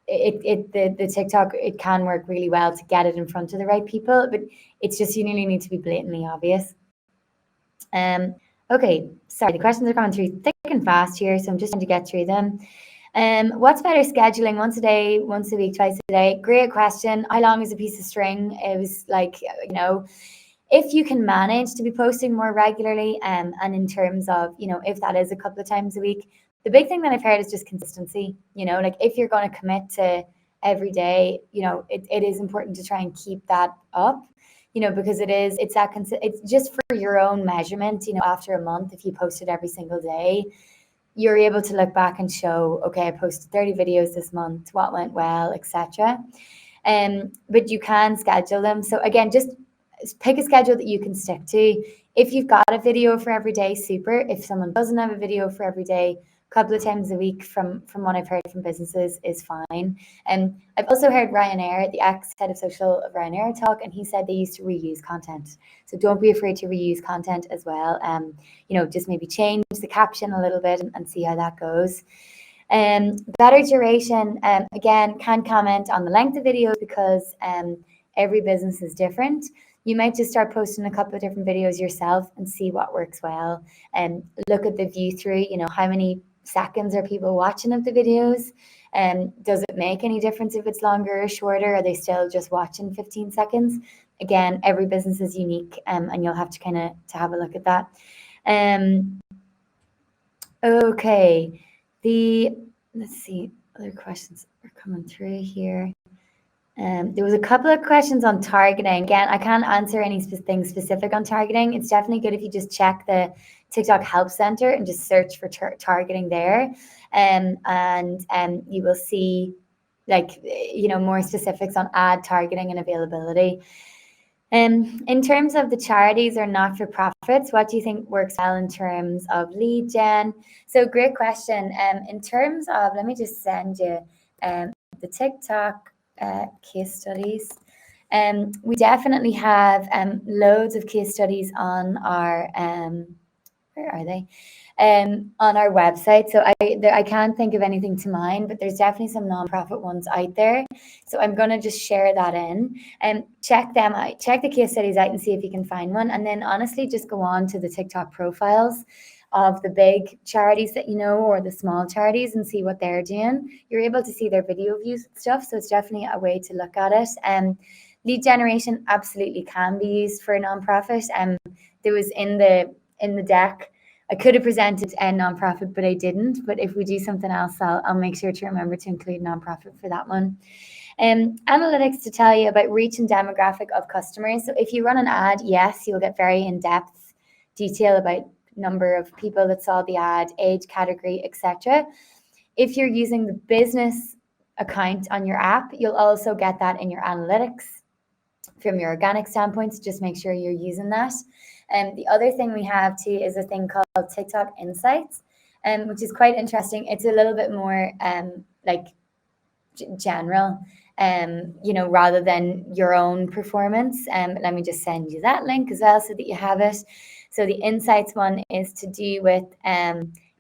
the TikTok, it can work really well to get it in front of the right people, but it's just, you really need to be blatantly obvious. Okay, sorry, the questions are coming through thick and fast here, so I'm just trying to get through them. What's better, scheduling once a day, once a week, twice a day? Great question. How long is a piece of string? It was like, if you can manage to be posting more regularly, and in terms of, if that is a couple of times a week, the big thing that I've heard is just consistency. Like if you're going to commit to every day, it is important to try and keep that up. Because it's just for your own measurement. After a month, if you post it every single day, you're able to look back and show, okay, I posted 30 videos this month, what went well, etc. But you can schedule them. So again, just pick a schedule that you can stick to. If you've got a video for every day, super. If someone doesn't have a video for every day, a couple of times a week, from what I've heard from businesses, is fine. And I've also heard Ryanair, the ex-head of social of Ryanair, talk, and he said they used to reuse content. So don't be afraid to reuse content as well. Just maybe change the caption a little bit and see how that goes. Better duration, again, can't comment on the length of videos because every business is different. You might just start posting a couple of different videos yourself and see what works well, and look at the view through, how many seconds are people watching of the videos, and does it make any difference if it's longer or shorter? Are they still just watching 15 seconds? Again, every business is unique, and you'll have to to have a look at that. Okay, let's see, other questions are coming through here. There was a couple of questions on targeting. Again, I can't answer anything specific on targeting. It's definitely good if you just check the TikTok Help Center and just search for targeting there. And you will see more specifics on ad targeting and availability. In terms of the charities or not-for-profits, what do you think works well in terms of lead gen? So great question. In terms of, let me just send you the TikTok case studies. We definitely have loads of case studies on our where are they? On our website. So I can't think of anything to mind, but there's definitely some nonprofit ones out there. So I'm going to just share that in and check them out, check the case studies out and see if you can find one. And then honestly, just go on to the TikTok profiles of the big charities that you know, or the small charities, and see what they're doing. You're able to see their video views and stuff. So it's definitely a way to look at it. Lead generation absolutely can be used for a nonprofit. There was in the deck, I could have presented a nonprofit, but I didn't. But if we do something else, I'll make sure to remember to include nonprofit for that one. Analytics to tell you about reach and demographic of customers. So if you run an ad, yes, you'll get very in-depth detail about number of people that saw the ad, age, category, etc. If you're using the business account on your app, you'll also get that in your analytics from your organic standpoint. So just make sure you're using that. The other thing we have too is a thing called TikTok Insights, which is quite interesting. It's a little bit more like general, rather than your own performance. Let me just send you that link as well so that you have it. So the Insights one is to do with,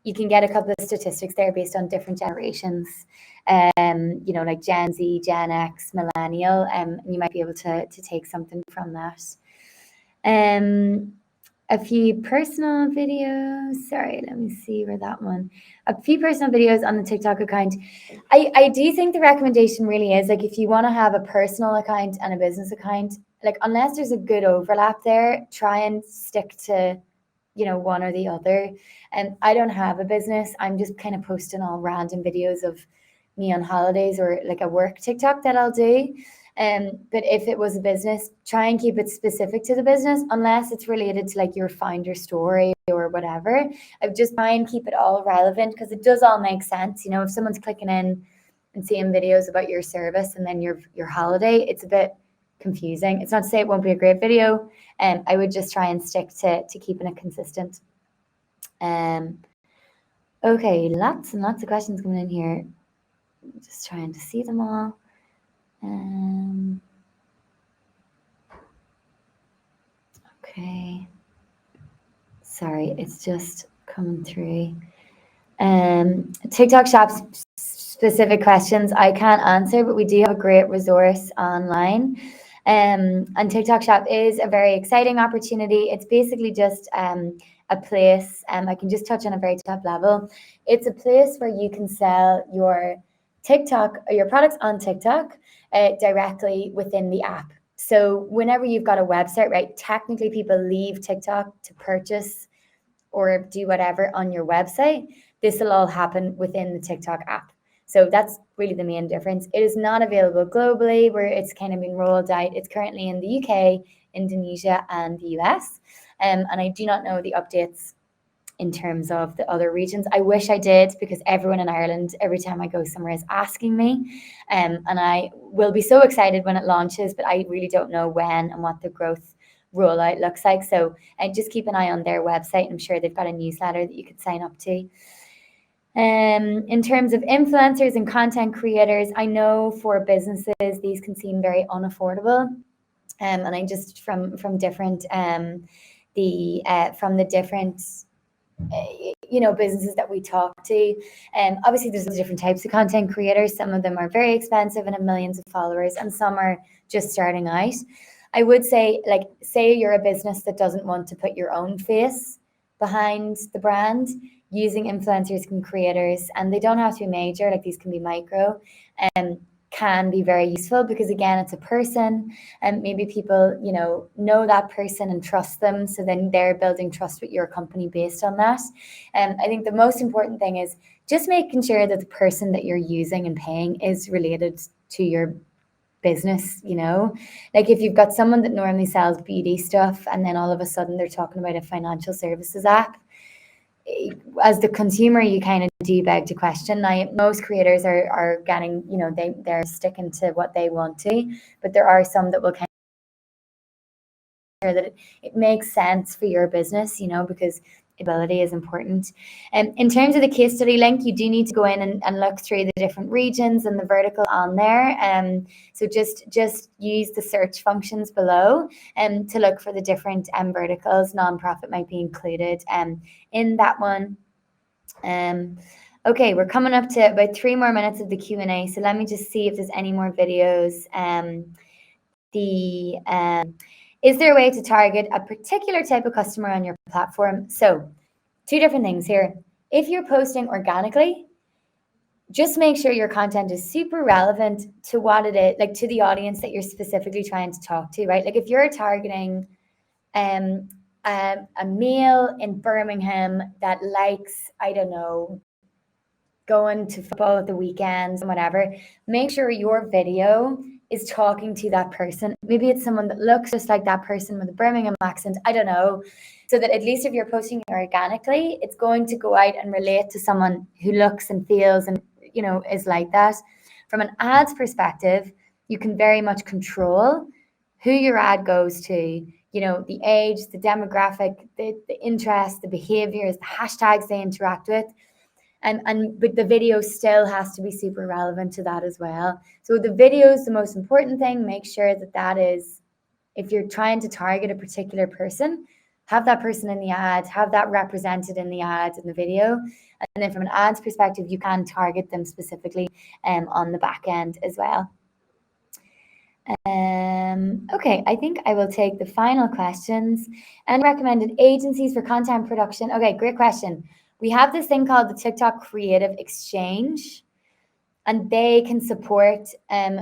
you can get a couple of statistics there based on different generations, like Gen Z, Gen X, Millennial, and you might be able to take something from that. A few personal videos. Sorry, let me see where that one. A few personal videos on the TikTok account. I do think the recommendation really is like if you want to have a personal account and a business account, like unless there's a good overlap there, try and stick to, one or the other. And I don't have a business. I'm just kind of posting all random videos of me on holidays or like a work TikTok that I'll do. But if it was a business, try and keep it specific to the business, unless it's related to like your founder story or whatever. I would just try and keep it all relevant because it does all make sense. If someone's clicking in and seeing videos about your service and then your holiday, it's a bit confusing. It's not to say it won't be a great video. I would just try and stick to keeping it consistent. Okay, lots and lots of questions coming in here. Just trying to see them all. Okay. Sorry, it's just coming through. TikTok Shop specific questions I can't answer, but we do have a great resource online. And TikTok Shop is a very exciting opportunity. It's basically just a place, I can just touch on a very top level. It's a place where you can sell your TikTok or your products on TikTok directly within the app. So whenever you've got a website, right, technically people leave TikTok to purchase or do whatever on your website. This will all happen within the TikTok app. So that's really the main difference. It is not available globally where it's kind of been rolled out. It's currently in the UK, Indonesia, and the US. And I do not know the updates in terms of the other regions. I wish I did, because everyone in Ireland, every time I go somewhere, is asking me. And I will be so excited when it launches, but I really don't know when and what the growth rollout looks like. So just keep an eye on their website. I'm sure they've got a newsletter that you could sign up to. In terms of influencers and content creators, I know for businesses, these can seem very unaffordable. And I just from different from the different businesses that we talk to, obviously there's different types of content creators. Some of them are very expensive and have millions of followers, and some are just starting out. I would say, like, say you're a business that doesn't want to put your own face behind the brand, using influencers and creators, and they don't have to be major, like these can be micro, can be very useful, because again, it's a person, and maybe people know that person and trust them, so then they're building trust with your company based on that. I think the most important thing is just making sure that the person that you're using and paying is related to your business. Like if you've got someone that normally sells beauty stuff and then all of a sudden they're talking about a financial services app, as the consumer, you kind of do beg to question. Now, most creators are getting, they're sticking to what they want to, but there are some that will kind of sure that it makes sense for your business, because ability is important. And in terms of the case study link, you do need to go in and look through the different regions and the vertical on there. So just use the search functions below to look for the different verticals. Nonprofit might be included in that one. Okay, we're coming up to about 3 more minutes of the Q&A. So let me just see if there's any more videos. Is there a way to target a particular type of customer on your platform? So 2 different things here. If you're posting organically, just make sure your content is super relevant to what it is, like to the audience that you're specifically trying to talk to, right? Like if you're targeting a male in Birmingham that likes, I don't know, going to football at the weekends and whatever, make sure your video is talking to that person. Maybe it's someone that looks just like that person with a Birmingham accent, I don't know. So that at least if you're posting organically, it's going to go out and relate to someone who looks and feels and, you know, is like that. From an ads perspective, you can very much control who your ad goes to, you know, the age, the demographic, the interest, the behaviors, the hashtags they interact with. But the video still has to be super relevant to that as well. So the video is the most important thing. Make sure that is, if you're trying to target a particular person, have that person in the ad, have that represented in the ads in the video. And then from an ads perspective, you can target them specifically on the back end as well. Okay, I think I will take the final questions. And recommended agencies for content production. Okay, great question. We have this thing called the TikTok Creative Exchange, and they can support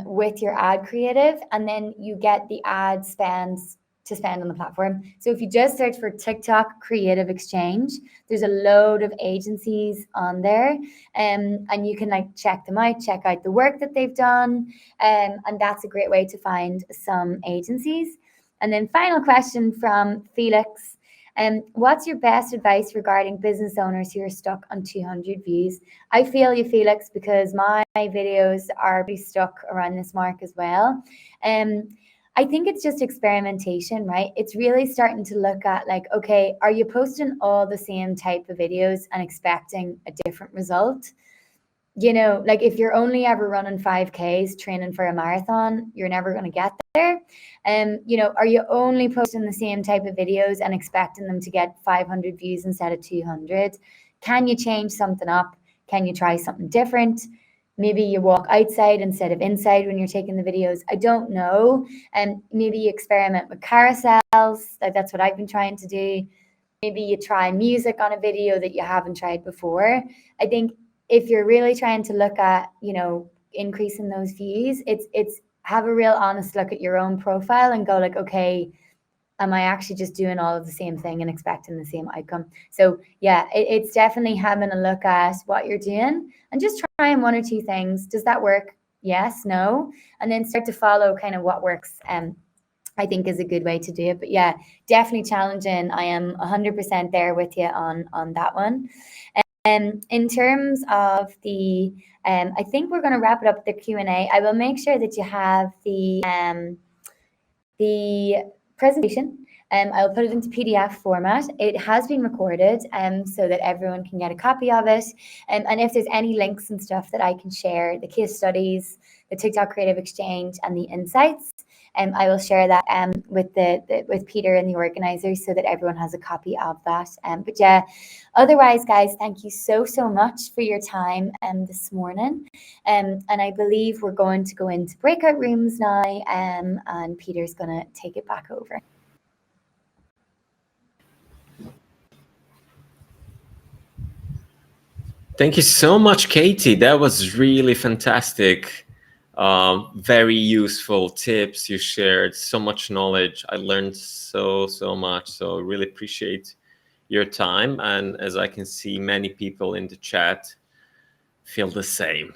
with your ad creative, and then you get the ad spends to spend on the platform. So if you just search for TikTok Creative Exchange, there's a load of agencies on there, and you can like check them out, check out the work that they've done, and that's a great way to find some agencies. And then final question from Felix. What's your best advice regarding business owners who are stuck on 200 views? I feel you, Felix, because my videos are pretty stuck around this mark as well. I think it's just experimentation, right? It's really starting to look at like, okay, are you posting all the same type of videos and expecting a different result? You know, like if you're only ever running 5Ks training for a marathon, you're never going to get there. You know, are you only posting the same type of videos and expecting them to get 500 views instead of 200? Can you change something up? Can you try something different? Maybe you walk outside instead of inside when you're taking the videos. I don't know. And maybe you experiment with carousels. Like that's what I've been trying to do. Maybe you try music on a video that you haven't tried before. I think if you're really trying to look at, you know, increasing those views, it's have a real honest look at your own profile and go like, okay, am I actually just doing all of the same thing and expecting the same outcome? So yeah, it's definitely having a look at what you're doing and just trying 1 or 2 things. Does that work? Yes, no. And then start to follow kind of what works. I think is a good way to do it. But yeah, definitely challenging. I am 100% there with you on that one. In terms of the, I think we're going to wrap it up with the Q&A. I will make sure that you have the presentation. I'll put it into PDF format. It has been recorded so that everyone can get a copy of it. And if there's any links and stuff that I can share, the case studies, the TikTok Creative Exchange, and the insights, I will share that with Peter and the organizers so that everyone has a copy of that. But yeah, otherwise, guys, thank you so much for your time this morning. And I believe we're going to go into breakout rooms now, and Peter's going to take it back over. Thank you so much, Katie. That was really fantastic. Very useful tips. You shared so much knowledge. I learned so much. So really appreciate your time. And as I can see, many people in the chat feel the same.